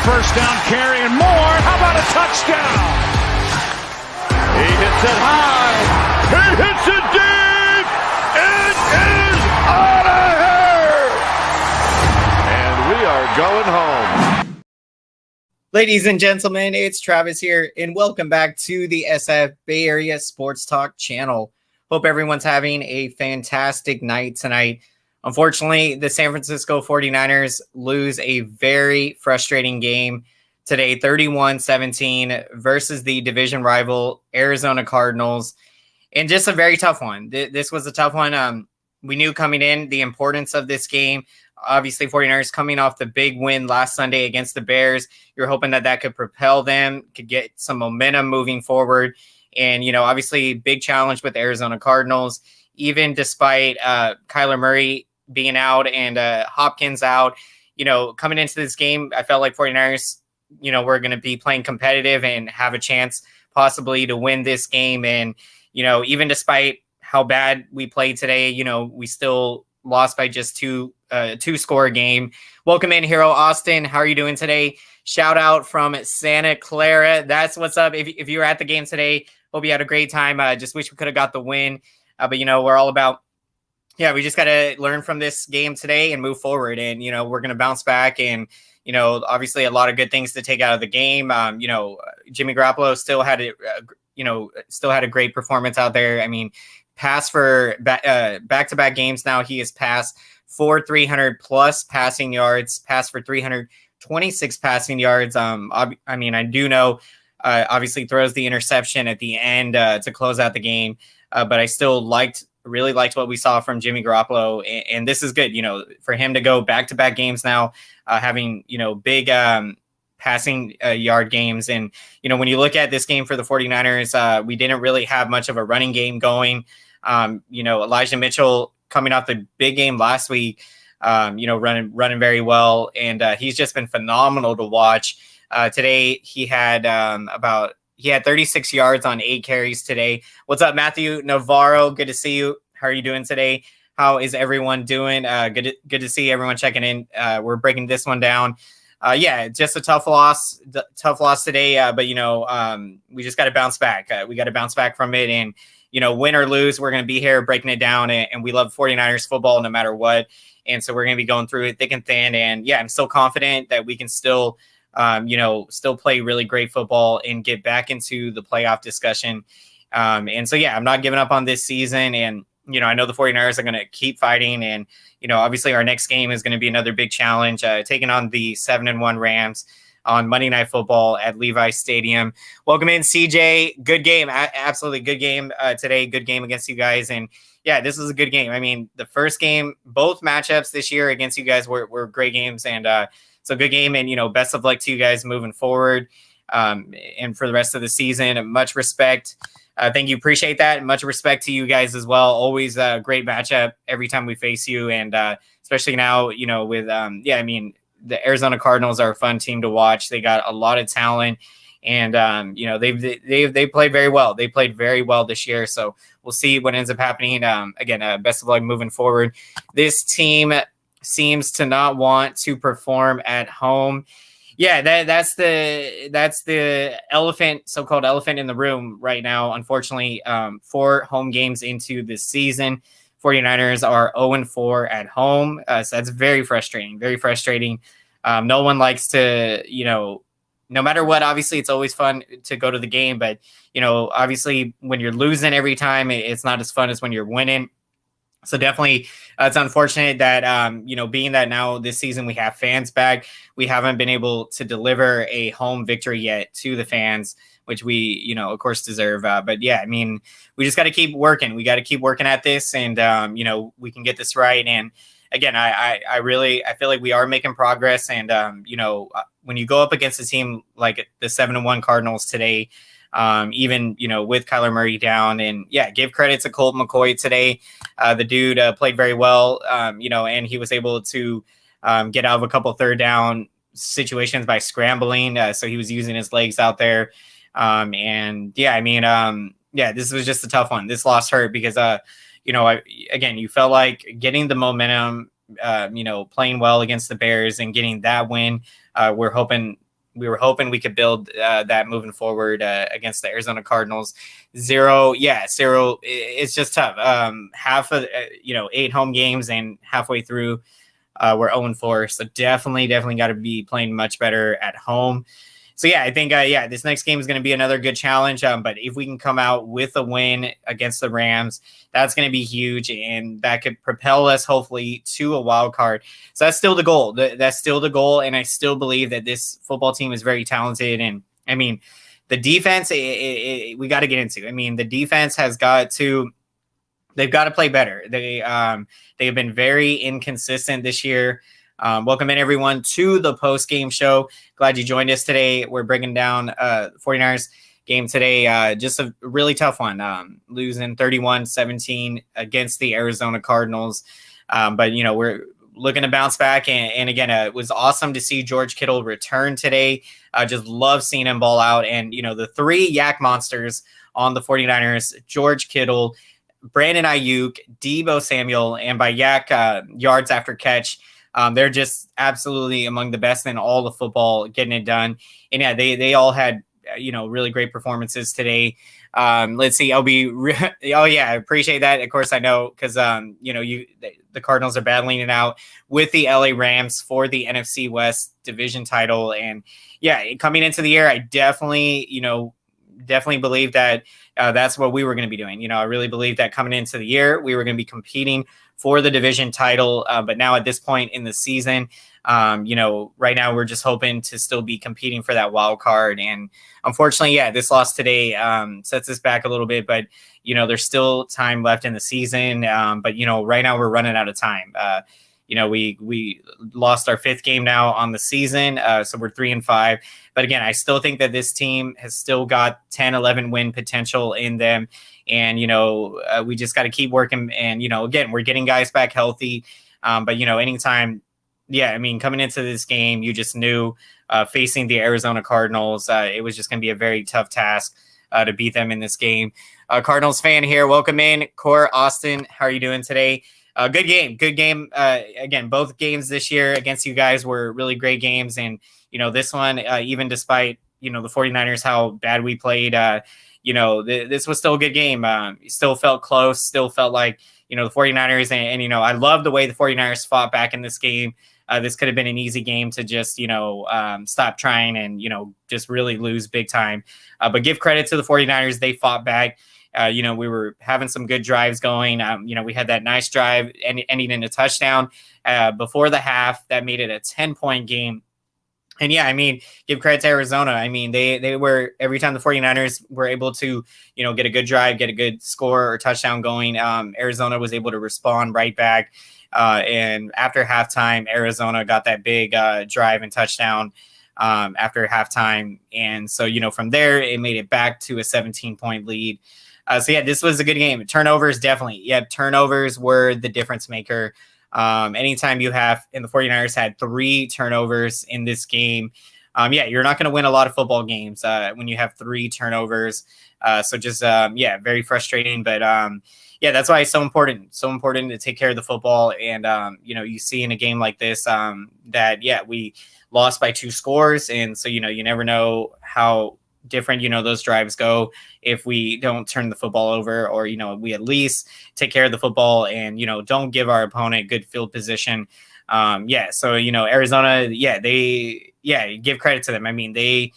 first down carry and more. How about a touchdown? He hits it high. He hits it deep. It is out of here. And we are going home. Ladies and gentlemen, it's Travis here, and welcome back to the SF Bay Area Sports Talk channel. Hope everyone's having a fantastic night tonight. Unfortunately, the San Francisco 49ers lose a very frustrating game today, 31-17 versus the division rival Arizona Cardinals, and just a very tough one. This was a tough one. We knew coming in the importance of this game. Obviously, 49ers coming off the big win last Sunday against the Bears. You're hoping that could propel them, could get some momentum moving forward. And, obviously, big challenge with Arizona Cardinals, even despite Kyler Murray being out and Hopkins out. Coming into this game, I felt like 49ers, were going to be playing competitive and have a chance possibly to win this game. And, even despite how bad we played today, we still lost by just two score game. Welcome in, Hero Austin. How are you doing today? Shout out from Santa Clara. That's what's up. If you were at the game today, hope you had a great time. Just wish we could have got the win. But, we're all about, we just got to learn from this game today and move forward. And, we're going to bounce back. And, obviously a lot of good things to take out of the game. Jimmy Garoppolo still had a great performance out there. I mean, pass for back-to-back games now. He has passed for 300 plus passing yards, passed for 326 passing yards. I do know, obviously throws the interception at the end to close out the game. But I still really liked what we saw from Jimmy Garoppolo. And this is good, for him to go back-to-back games now, having, big passing yard games. And, when you look at this game for the 49ers, we didn't really have much of a running game going. Elijah Mitchell coming off the big game last week, running very well. And he's just been phenomenal to watch. Today he had 36 yards on 8 carries today. What's up, Matthew Navarro? Good to see you. How are you doing today? How is everyone doing? Good to see everyone checking in. We're breaking this one down. Just a tough loss today. But we just got to bounce back. We got to bounce back from it, and win or lose, we're going to be here breaking it down. And we love 49ers football no matter what. And so we're going to be going through it thick and thin. And I'm still confident that we can still play really great football and get back into the playoff discussion. I'm not giving up on this season. And, I know the 49ers are going to keep fighting. And, obviously our next game is going to be another big challenge, taking on the 7-1 Rams on Monday Night Football at Levi's Stadium. Welcome in, CJ. Good game. Absolutely good game today. Good game against you guys. And this is a good game. I mean, the first game, both matchups this year against you guys were great games. And, so good game, and, best of luck to you guys moving forward and for the rest of the season. Much respect. Thank you. Appreciate that. Much respect to you guys as well. Always a great matchup every time we face you. And especially now, with, the Arizona Cardinals are a fun team to watch. They got a lot of talent, and, they played very well. They played very well this year. So we'll see what ends up happening. Again, best of luck moving forward. This team seems to not want to perform at home. That's the so-called elephant in the room right now. Unfortunately, 4 home games into this season, 49ers are 0-4 at home. So that's very frustrating. No one likes to, no matter what, obviously it's always fun to go to the game, but obviously when you're losing every time, it's not as fun as when you're winning. So definitely, it's unfortunate that, being that now this season we have fans back, we haven't been able to deliver a home victory yet to the fans, which we, of course deserve. But we just got to keep working. We got to keep working at this, and, we can get this right. And again, I feel like we are making progress. And, when you go up against a team like the 7-1 Cardinals today, even, with Kyler Murray down, and give credit to Colt McCoy today. The dude played very well, and he was able to get out of a couple third down situations by scrambling. So he was using his legs out there. This was just a tough one. This loss hurt because, you felt like getting the momentum, playing well against the Bears and getting that win. We're hoping we were hoping we could build that moving forward against the Arizona Cardinals. 0. It's just tough. Half of 8 home games, and halfway through we're 0-4. So definitely got to be playing much better at home. So I think this next game is going to be another good challenge. But if we can come out with a win against the Rams, that's going to be huge, and that could propel us hopefully to a wild card. So that's still the goal. That's still the goal, and I still believe that this football team is very talented. And I mean, the defense, we got to get into. I mean, the defense has got to. They've got to play better. They have been very inconsistent this year. Welcome in, everyone, to the post-game show. Glad you joined us today. We're breaking down 49ers game today. Just a really tough one, losing 31-17 against the Arizona Cardinals. But, we're looking to bounce back. And again, it was awesome to see George Kittle return today. Just love seeing him ball out. And, the 3 yak monsters on the 49ers, George Kittle, Brandon Ayuk, Deebo Samuel, and by yak yards after catch, they're just absolutely among the best in all of football, getting it done. And they all had, really great performances today. Let's see. I appreciate that. Of course, I know because, the Cardinals are battling it out with the LA Rams for the NFC West division title. And coming into the year, I definitely believe that that's what we were going to be doing. I really believe that coming into the year, we were going to be competing for the division title. But now at this point in the season, right now we're just hoping to still be competing for that wild card. And unfortunately, this loss today sets us back a little bit, but, there's still time left in the season. But, right now we're running out of time. We lost our 5th game now on the season. So we're 3-5. But again, I still think that this team has still got 10, 11 win potential in them. And, we just got to keep working. And, again, we're getting guys back healthy. But, anytime, coming into this game, you just knew facing the Arizona Cardinals, it was just going to be a very tough task to beat them in this game. Cardinals fan here. Welcome in. Core Austin, how are you doing today? Good game. Again, both games this year against you guys were really great games. And, this one, even despite, the 49ers, how bad we played, this was still a good game. Still felt close, still felt like, the 49ers and I love the way the 49ers fought back in this game. This could have been an easy game to just, stop trying and, just really lose big time. But give credit to the 49ers. They fought back. We were having some good drives going. We had that nice drive ending in a touchdown before the half that made it a 10-point game. And give credit to Arizona. They were, every time the 49ers were able to, get a good drive, get a good score or touchdown going, Arizona was able to respond right back. And after halftime, Arizona got that big drive and touchdown after halftime. And so, from there, it made it back to a 17-point lead. This was a good game. Turnovers, definitely. Turnovers were the difference maker. Anytime you have, and the 49ers had 3 turnovers in this game, you're not going to win a lot of football games when you have 3 turnovers. Very frustrating. But that's why it's so important to take care of the football. And, you see in a game like this that we lost by 2 scores. And so, you never know how different, those drives go if we don't turn the football over, or, we at least take care of the football and, don't give our opponent good field position. So, Arizona, they give credit to them. They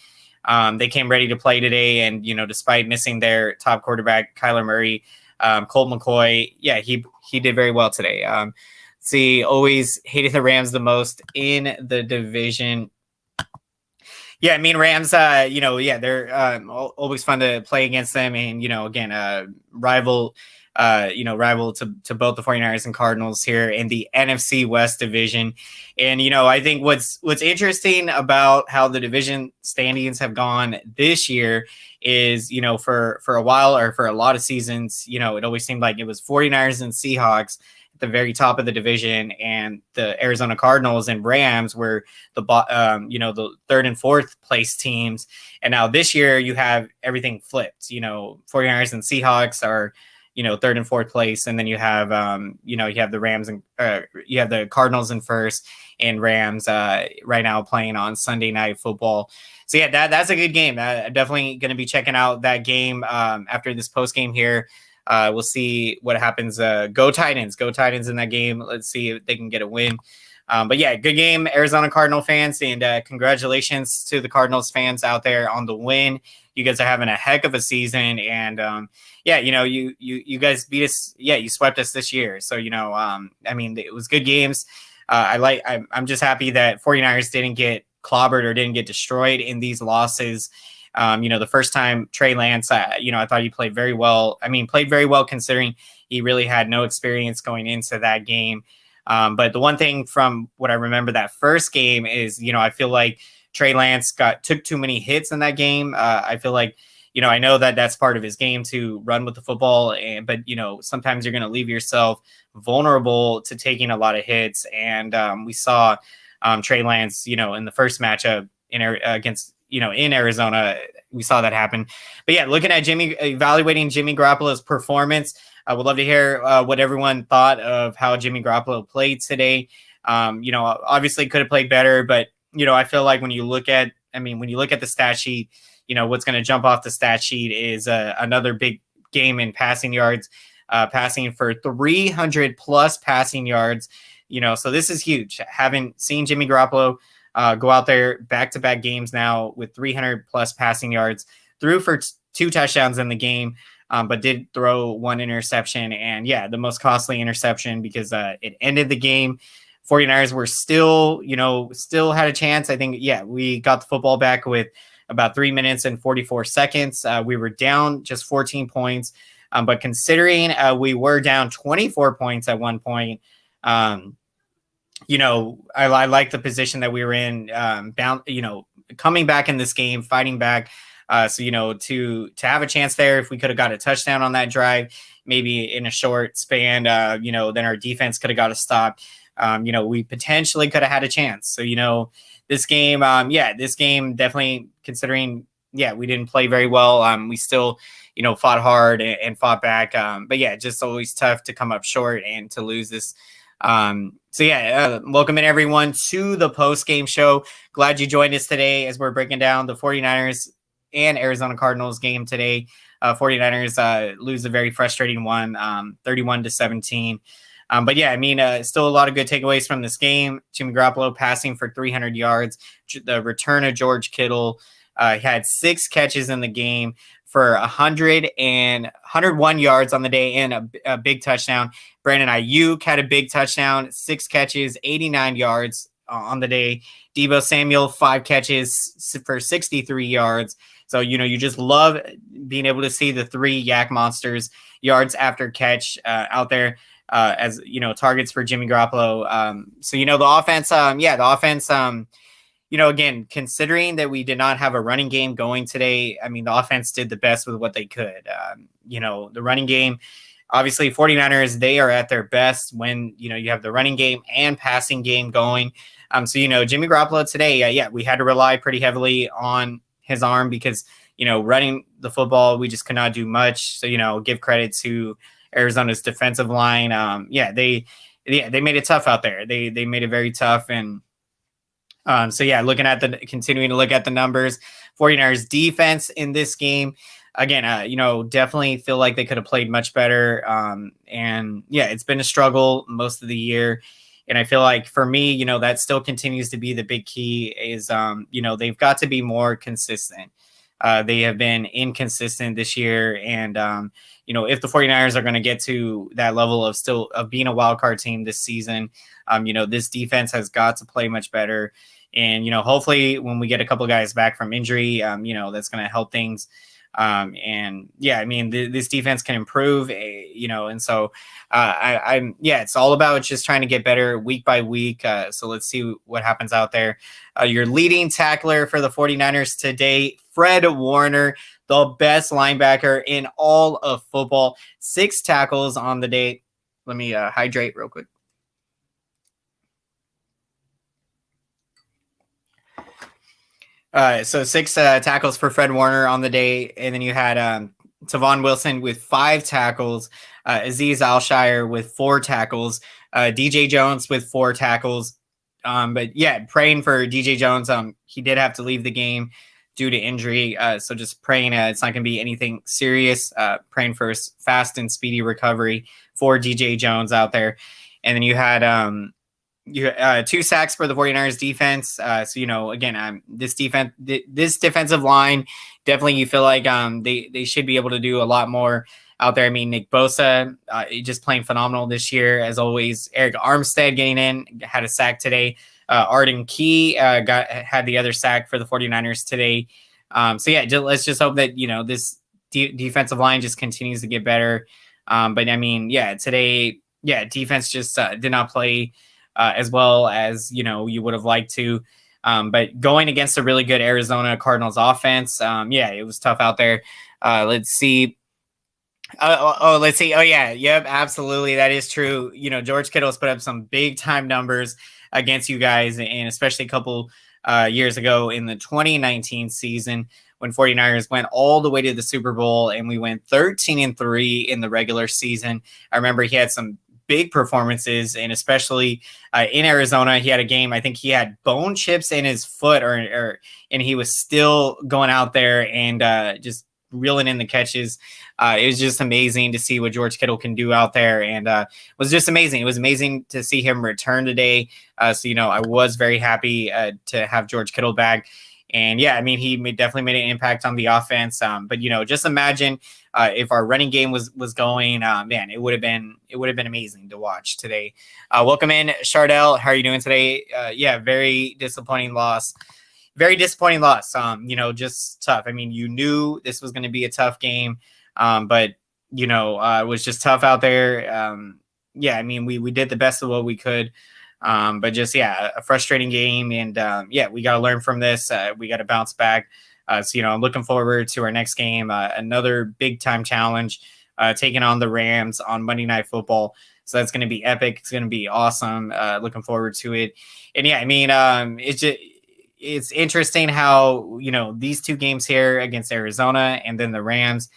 came ready to play today. And, despite missing their top quarterback, Kyler Murray, Colt McCoy, he did very well today. Always hated the Rams the most in the division. Rams, they're always fun to play against them. And, again, rival to both the 49ers and Cardinals here in the NFC West division. And, I think what's interesting about how the division standings have gone this year is, for a while, or for a lot of seasons, it always seemed like it was 49ers and Seahawks the very top of the division, and the Arizona Cardinals and Rams were the 3rd and 4th place teams. And now this year you have everything flipped. 49ers and Seahawks are 3rd and 4th place, and then you have you have the Rams and you have the Cardinals in 1st, and Rams right now playing on Sunday Night Football. So yeah, that's a good game. I'm definitely going to be checking out that game after this post game here. We'll see what happens. Go Titans in that game. Let's see if they can get a win. But yeah, good game, Arizona Cardinal fans, and congratulations to the Cardinals fans out there on the win. You guys are having a heck of a season, and yeah, you guys beat us. Yeah, you swept us this year. So I mean, it was good games. I'm just happy that 49ers didn't get clobbered or didn't get destroyed in these losses. The first time Trey Lance, I thought he played very well. I mean, played very well considering he really had no experience going into that game. But the one thing from what I remember that first game is, I feel like Trey Lance took too many hits in that game. I feel like, I know that that's part of his game to run with the football, but sometimes you're going to leave yourself vulnerable to taking a lot of hits. And we saw Trey Lance, in the first matchup against in Arizona, we saw that happen. But yeah, looking at evaluating Jimmy Garoppolo's performance, I would love to hear what everyone thought of how Jimmy Garoppolo played today. Obviously could have played better, but I feel like when you look at the stat sheet, what's going to jump off the stat sheet is another big game in passing yards, passing for 300 plus passing yards. So this is huge. Haven't seen Jimmy Garoppolo go out there back-to-back games now with 300 plus passing yards, threw for 2 touchdowns in the game, but did throw 1 interception. And yeah, the most costly interception because it ended the game. 49ers were still had a chance. I think, yeah, we got the football back with about 3 minutes and 44 seconds. We were down just 14 points. But considering we were down 24 points at one point, I like the position that we were in, coming back in this game, fighting back. To have a chance there, if we could have got a touchdown on that drive, maybe in a short span, then our defense could have got a stop. We potentially could have had a chance. So, this game, definitely considering, we didn't play very well. We still, fought hard and fought back. But yeah, just always tough to come up short and to lose this. Welcome in everyone to the post-game show. Glad you joined us today as we're breaking down the 49ers and Arizona Cardinals game today. 49ers lose a very frustrating one, 31-17. But yeah, still a lot of good takeaways from this game. Jimmy Garoppolo passing for 300 yards. The return of George Kittle. He had 6 catches in the game for 101 yards on the day and a big touchdown. Brandon Ayuk had a big touchdown, 6 catches, 89 yards on the day. Deebo Samuel, 5 catches for 63 yards. So, you just love being able to see the 3 Yak Monsters yards after catch out there as, targets for Jimmy Garoppolo. The offense, again, considering that we did not have a running game going today, the offense did the best with what they could. The running game, obviously 49ers, they are at their best when, you have the running game and passing game going. Jimmy Garoppolo today, we had to rely pretty heavily on his arm because, running the football, we just could not do much. So, give credit to Arizona's defensive line. They made it tough out there. They made it very tough. And continuing to look at the numbers, 49ers defense in this game, again, definitely feel like they could have played much better. It's been a struggle most of the year. And I feel like for me, that still continues to be the big key is, they've got to be more consistent. They have been inconsistent this year. And, if the 49ers are going to get to that level of being a wild card team this season, this defense has got to play much better. And, hopefully when we get a couple of guys back from injury, that's going to help things. This defense can improve, it's all about just trying to get better week by week. So let's see what happens out there. Your leading tackler for the 49ers today, Fred Warner, the best linebacker in all of football, 6 tackles on the day. Let me hydrate real quick. So 6 tackles for Fred Warner on the day. And then you had Tavon Wilson with 5 tackles, Azeez Alshire with 4 tackles, DJ Jones with 4 tackles. But yeah, praying for DJ Jones. He did have to leave the game due to injury. So just praying it's not going to be anything serious. Praying for a fast and speedy recovery for DJ Jones out there. And then you had 2 sacks for the 49ers defense. So, again, this defensive line, definitely you feel like they should be able to do a lot more out there. I mean, Nick Bosa, just playing phenomenal this year, as always. Eric Armstead getting in, had a sack today. Arden Key had the other sack for the 49ers today. Let's just hope that, this defensive line just continues to get better. But I mean, today, defense just did not play as well as, you would have liked to. But going against a really good Arizona Cardinals offense, it was tough out there. Let's see. Let's see. Oh, yeah. Yep, absolutely. That is true. George Kittle's put up some big time numbers against you guys, and especially a couple years ago in the 2019 season when 49ers went all the way to the Super Bowl and we went 13-3 in the regular season. I remember he had some big performances, and especially in Arizona, he had a game. I think he had bone chips in his foot, and he was still going out there and just reeling in the catches. It was just amazing to see what George Kittle can do out there, and was just amazing. It was amazing to see him return today. I was very happy to have George Kittle back. And yeah, I mean, he definitely made an impact on the offense. But just imagine if our running game was going, man, it would have been amazing to watch today. Welcome in, Chardell. How are you doing today? Very disappointing loss. Very disappointing loss. Just tough. I mean, you knew this was going to be a tough game, but it was just tough out there. I mean, we did the best of what we could. But just, a frustrating game. And we got to learn from this. We got to bounce back. I'm looking forward to our next game, another big time challenge, taking on the Rams on Monday Night Football. So that's going to be epic. It's going to be awesome. Looking forward to it. And I mean, it's interesting how, these 2 games here against Arizona and then the Rams,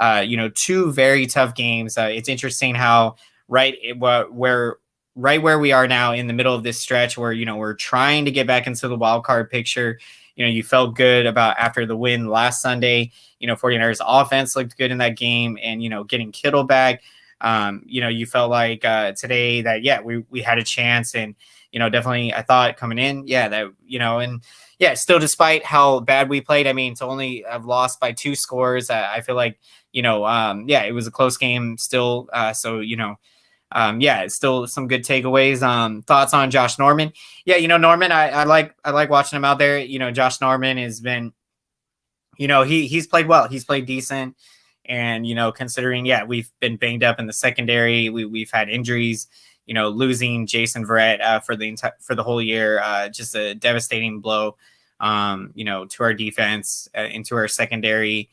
2 very tough games. It's interesting how right where we are now in the middle of this stretch where, we're trying to get back into the wild card picture. You felt good about after the win last Sunday, 49ers offense looked good in that game, and, getting Kittle back, you felt like today that, we had a chance. And, definitely I thought coming in, still despite how bad we played, I mean, to only have lost by 2 scores, I feel like, it was a close game still. It's still some good takeaways. Thoughts on Josh Norman? Norman, I like watching him out there. Josh Norman has been, he's played well. He's played decent. And, considering, we've been banged up in the secondary. We've had injuries, losing Jason Verrett for the whole year. Just a devastating blow, to our defense, into our secondary.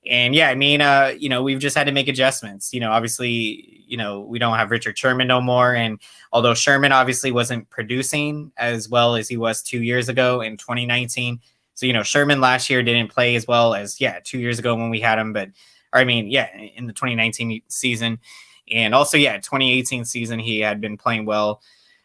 And we've just had to make adjustments. Obviously, we don't have Richard Sherman no more. And although Sherman obviously wasn't producing as well as he was 2 years ago in 2019. So, Sherman last year didn't play as well as, 2 years ago when we had him. But, in the 2019 season. And also, 2018 season, he had been playing well.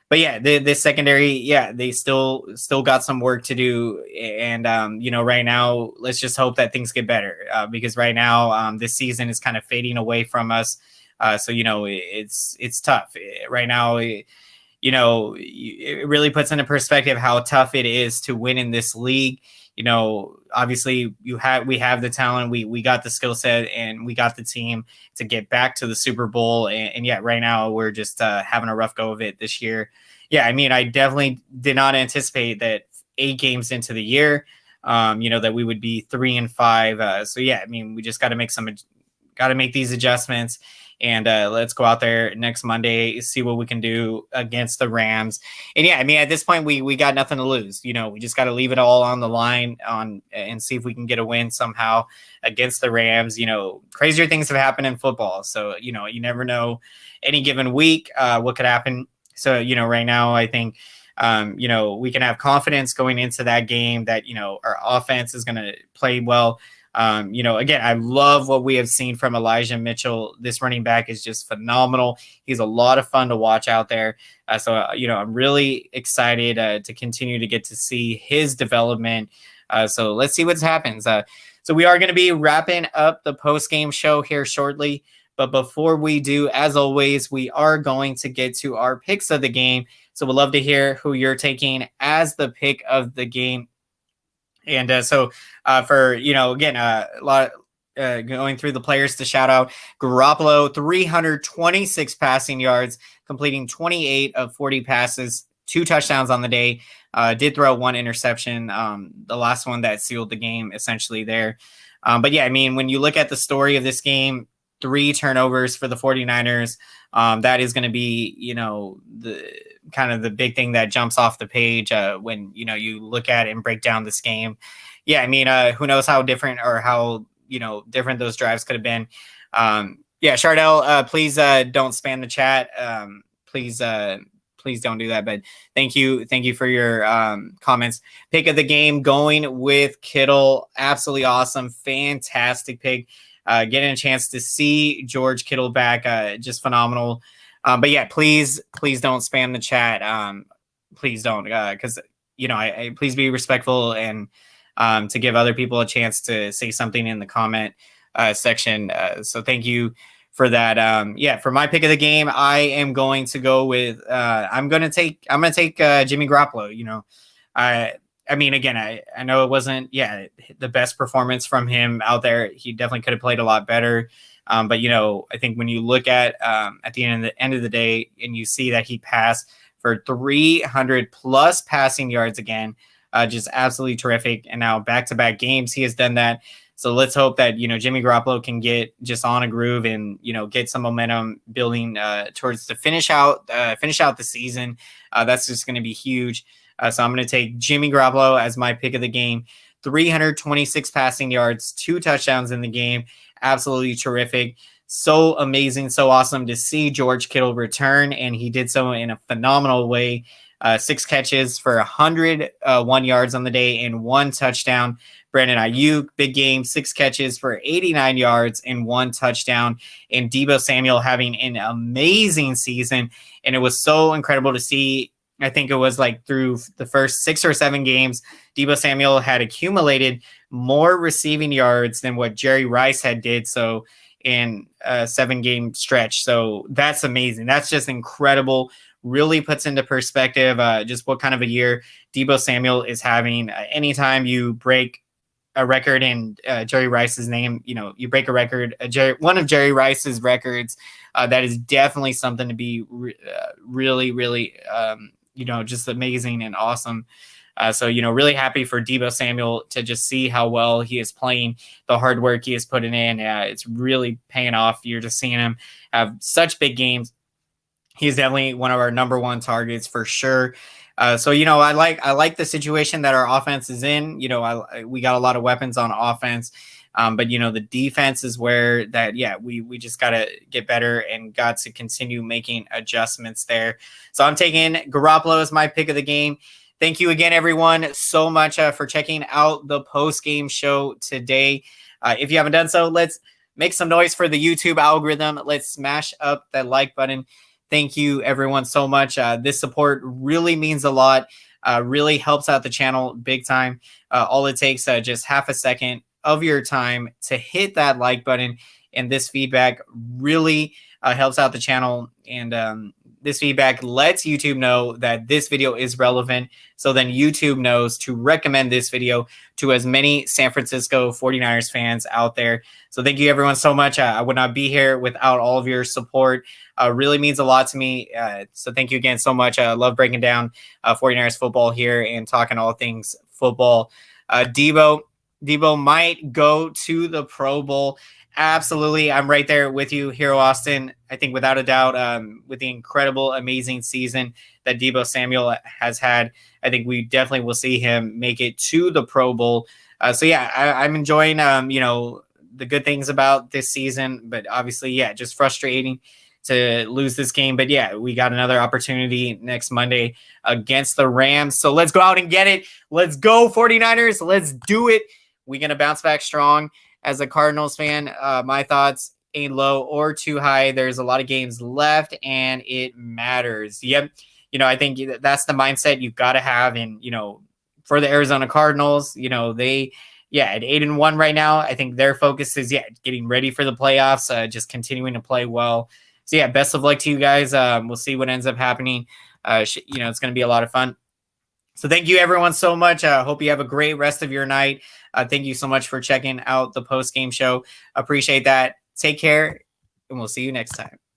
But this secondary, they still got some work to do. And, right now, let's just hope that things get better because right now, this season is kind of fading away from us. It's tough right now. It really puts into perspective how tough it is to win in this league. Obviously we have the talent, we got the skill set, and we got the team to get back to the Super Bowl. And right now we're just having a rough go of it this year. I definitely did not anticipate that 8 games into the year, that we would be 3-5. We just got to make these adjustments. And let's go out there next Monday, see what we can do against the Rams. And at this point, we got nothing to lose. We just got to leave it all on the line and see if we can get a win somehow against the Rams. Crazier things have happened in football. So, you never know any given week what could happen. So, right now, I think, we can have confidence going into that game that, our offense is going to play well. Again, I love what we have seen from Elijah Mitchell. This running back is just phenomenal. He's a lot of fun to watch out there. I'm really excited to continue to get to see his development. So let's see what happens. So we are going to be wrapping up the post-game show here shortly. But before we do, as always, we are going to get to our picks of the game. So we'd love to hear who you're taking as the pick of the game. And again, a lot going through the players to shout out: Garoppolo, 326 passing yards, completing 28 of 40 passes, 2 touchdowns on the day. Did throw 1 interception, the last one that sealed the game essentially there. When you look at the story of this game, 3 turnovers for the 49ers. That is going to be, the kind of the big thing that jumps off the page when, you look at and break down this game. Who knows how different or how, different those drives could have been. Chardell, please don't spam the chat. Please don't do that. But thank you for your comments. Pick of the game, going with Kittle. Absolutely awesome. Fantastic pick. Getting a chance to see George Kittle back, just phenomenal. Please don't spam the chat. Please don't, because I please be respectful and to give other people a chance to say something in the comment section. So thank you for that. For my pick of the game, I am going to go with I'm gonna take Jimmy Garoppolo. I know it wasn't, the best performance from him out there. He definitely could have played a lot better. I think when you look at the end of the day and you see that he passed for 300 plus passing yards again, just absolutely terrific. And now back-to-back games, he has done that. So let's hope that, Jimmy Garoppolo can get just on a groove and, get some momentum building towards the finish out the season. That's just going to be huge. So I'm going to take Jimmy Garoppolo as my pick of the game. 326 passing yards, 2 touchdowns in the game. Absolutely terrific. So amazing, so awesome to see George Kittle return, and he did so in a phenomenal way. 6 catches for 101 yards on the day and 1 touchdown. Brandon Ayuk, big game, 6 catches for 89 yards and 1 touchdown. And Deebo Samuel having an amazing season. And it was so incredible to see. I think it was like through the first 6 or 7 games, Deebo Samuel had accumulated more receiving yards than what Jerry Rice had did. So in a 7-game stretch. So that's amazing. That's just incredible. Really puts into perspective just what kind of a year Deebo Samuel is having. Anytime you break a record in Jerry Rice's name, you break a record, one of Jerry Rice's records, that is definitely something to be really, really, just amazing and awesome. Really happy for Deebo Samuel to just see how well he is playing, the hard work he is putting in. It's really paying off. You're just seeing him have such big games. He's definitely one of our number 1 targets for sure. I like the situation that our offense is in. We got a lot of weapons on offense. But the defense is where that, we just got to get better and got to continue making adjustments there. So I'm taking Garoppolo as my pick of the game. Thank you again, everyone, so much for checking out the post-game show today. If you haven't done so, let's make some noise for the YouTube algorithm. Let's smash up that like button. Thank you, everyone, so much. This support really means a lot, really helps out the channel big time. All it takes just half a second of your time to hit that like button, and this feedback really helps out the channel. And this feedback lets YouTube know that this video is relevant. So then YouTube knows to recommend this video to as many San Francisco 49ers fans out there. So thank you, everyone, so much. I would not be here without all of your support. Really means a lot to me. So thank you again so much. I love breaking down 49ers football here and talking all things football. Deebo might go to the Pro Bowl. Absolutely. I'm right there with you, Hero Austin. I think without a doubt, with the incredible, amazing season that Deebo Samuel has had, I think we definitely will see him make it to the Pro Bowl. I'm enjoying, the good things about this season, but obviously, just frustrating to lose this game. But we got another opportunity next Monday against the Rams. So let's go out and get it. Let's go 49ers. Let's do it. we're going to bounce back strong. As a Cardinals fan, my thoughts ain't low or too high. There's a lot of games left, and it matters. Yep. I think that's the mindset you've got to have. And, for the Arizona Cardinals, they at 8-1 right now. I think their focus is getting ready for the playoffs, just continuing to play well. So best of luck to you guys. We'll see what ends up happening. It's going to be a lot of fun. So thank you everyone so much. Hope you have a great rest of your night. Thank you so much for checking out the post game show. Appreciate that. Take care, and we'll see you next time.